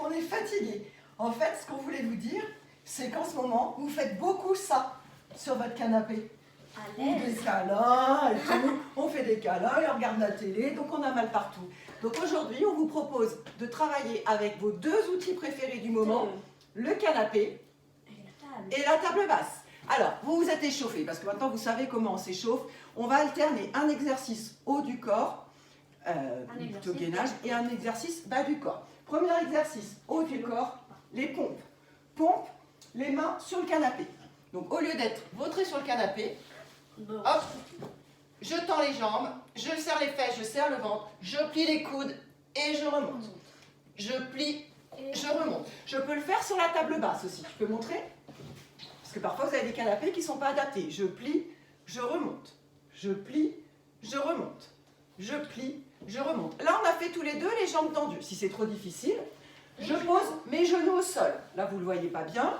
qu'on est fatigué. En fait, ce qu'on voulait vous dire, c'est qu'en ce moment, vous faites beaucoup ça sur votre canapé. À Ou des l'aise. câlins et tout. On fait des câlins et on regarde la télé, donc on a mal partout. Donc aujourd'hui, on vous propose de travailler avec vos deux outils préférés du moment, le canapé et la table basse. Alors, vous vous êtes échauffé, parce que maintenant vous savez comment on s'échauffe. On va alterner un exercice haut du corps, plutôt gainage, et un exercice bas du corps. Premier exercice, haut du corps, les pompes. Pompe, les mains sur le canapé. Donc au lieu d'être vautré sur le canapé, hop, je tends les jambes, je serre les fesses, je serre le ventre, je plie les coudes et je remonte. Je plie, je remonte. Je peux le faire sur la table basse aussi. Je peux montrer? Parce que parfois vous avez des canapés qui ne sont pas adaptés. Je plie, je remonte. Je plie, je remonte. Je plie, je remonte. Là, on a fait tous les deux les jambes tendues. Si c'est trop difficile, je pose mes genoux au sol. Là, vous ne le voyez pas bien.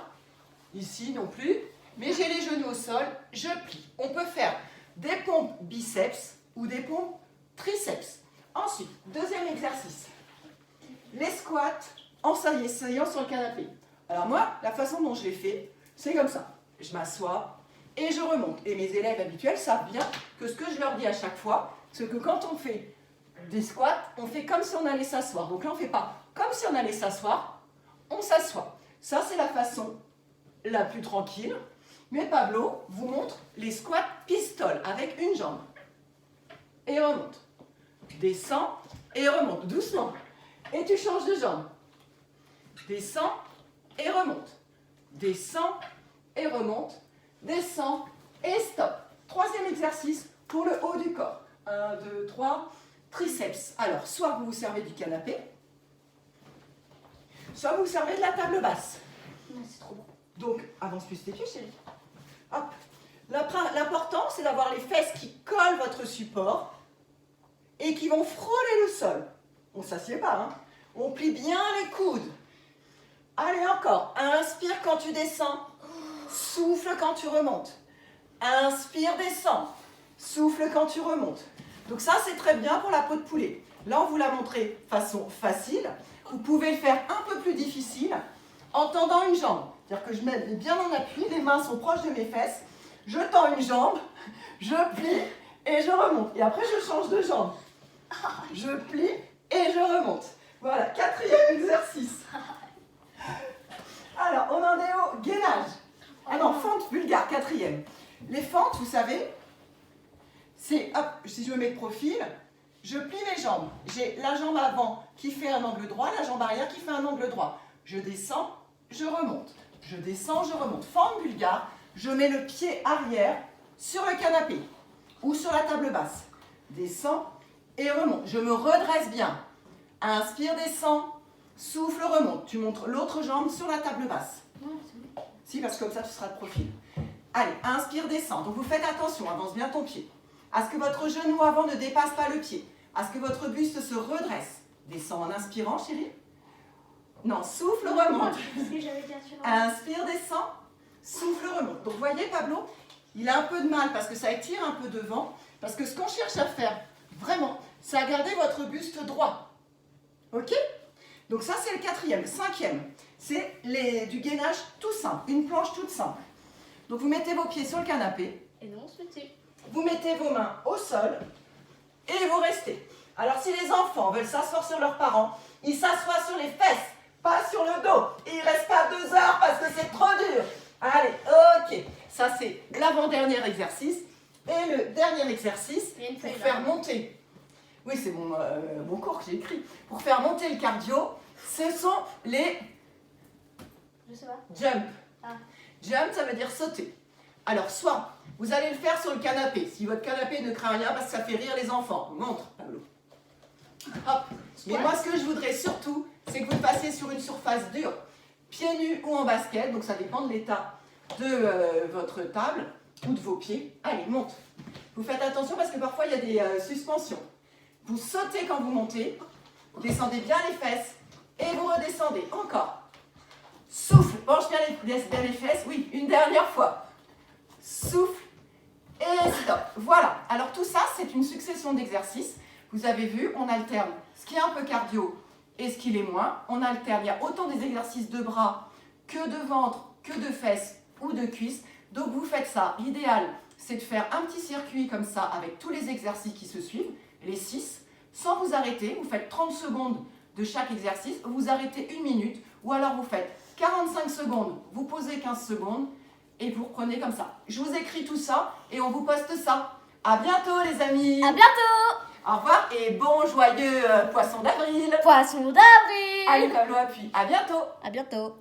Ici non plus. Mais j'ai les genoux au sol, je plie. On peut faire des pompes biceps ou des pompes triceps. Ensuite, deuxième exercice. Les squats en s'asseyant sur le canapé. Alors moi, la façon dont je les fais, c'est comme ça. Je m'assois et je remonte. Et mes élèves habituels savent bien que ce que je leur dis à chaque fois, c'est que quand on fait des squats, on fait comme si on allait s'asseoir. Donc là, on ne fait pas comme si on allait s'asseoir, on s'assoit. Ça, c'est la façon la plus tranquille. Mais Pablo vous montre les squats pistoles avec une jambe. Et remonte. Descends et remonte. Doucement. Et tu changes de jambe. Descends et remonte. Descends et remonte. Descends et stop. Troisième exercice pour le haut du corps. 1, 2, 3. Triceps. Alors, soit vous vous servez du canapé, soit vous vous servez de la table basse. C'est trop bon. Donc, avance plus tes pieds, chérie. Hop. L'important, c'est d'avoir les fesses qui collent votre support et qui vont frôler le sol. On ne s'assied pas, hein. On plie bien les coudes. Allez, encore. Inspire quand tu descends. Souffle quand tu remontes. Inspire, descends. Souffle quand tu remontes. Donc ça, c'est très bien pour la peau de poulet. Là, on vous l'a montré de façon facile. Vous pouvez le faire un peu plus difficile en tendant une jambe. C'est-à-dire que je mets bien en appui, les mains sont proches de mes fesses. Je tends une jambe, je plie et je remonte. Et après, je change de jambe. Je plie et je remonte. Voilà, quatrième exercice. Alors, on en est au gainage. Ah non, fente bulgare, quatrième. Les fentes, vous savez, c'est, hop, si je me mets de profil, je plie mes jambes. J'ai la jambe avant qui fait un angle droit, la jambe arrière qui fait un angle droit. Je descends, je remonte. Je descends, je remonte. Fente bulgare, je mets le pied arrière sur le canapé ou sur la table basse. Descends et remonte. Je me redresse bien. Inspire, descends. Souffle, remonte. Tu montres l'autre jambe sur la table basse. Si, parce que comme ça, tu seras de profil. Allez, inspire, descends. Donc, vous faites attention, avance bien ton pied. À ce que votre genou avant ne dépasse pas le pied. À ce que votre buste se redresse. Descends en inspirant, chérie. Non, souffle, remonte. Inspire, descends. Souffle, remonte. Donc, vous voyez, Pablo, il a un peu de mal parce que ça étire un peu devant. Parce que ce qu'on cherche à faire, vraiment, c'est à garder votre buste droit. Ok? Donc ça, c'est le quatrième. Cinquième, c'est du gainage tout simple, une planche toute simple. Donc vous mettez vos pieds sur le canapé. Et non, on se fait. Vous mettez vos mains au sol et vous restez. Alors si les enfants veulent s'asseoir sur leurs parents, ils s'assoient sur les fesses, pas sur le dos. Et ils ne restent pas 2 heures parce que c'est trop dur. Allez, ok. Ça, c'est l'avant-dernier exercice. Et le dernier exercice, pour faire monter. Oui, c'est mon cours que j'ai écrit. Pour faire monter le cardio, ce sont les Je sais pas. jump. Ah. Jump, ça veut dire sauter. Alors, soit vous allez le faire sur le canapé. Si votre canapé ne craint rien parce que ça fait rire les enfants. Montre, Pablo. Hop. Mais moi, ce que je voudrais surtout, c'est que vous le fassiez sur une surface dure. Pieds nus ou en basket. Donc, ça dépend de l'état de votre table ou de vos pieds. Allez, monte. Vous faites attention parce que parfois, il y a des suspensions. Vous sautez quand vous montez, vous descendez bien les fesses et vous redescendez. Encore. Souffle, penche bien les fesses. Oui, une dernière fois. Souffle et stop. Voilà. Alors tout ça, c'est une succession d'exercices. Vous avez vu, on alterne ce qui est un peu cardio et ce qui l'est moins. On alterne, il y a autant des exercices de bras que de ventre, que de fesses ou de cuisses. Donc vous faites ça. L'idéal, c'est de faire un petit circuit comme ça avec tous les exercices qui se suivent, les 6, sans vous arrêter. Vous faites 30 secondes de chaque exercice, vous arrêtez 1 minute, ou alors vous faites 45 secondes, vous posez 15 secondes, et vous reprenez comme ça. Je vous écris tout ça, et on vous poste ça. À bientôt les amis. À bientôt. Au revoir, et bon joyeux poisson d'avril. Poisson d'avril. Allez, comme l'eau appuie. À bientôt. À bientôt.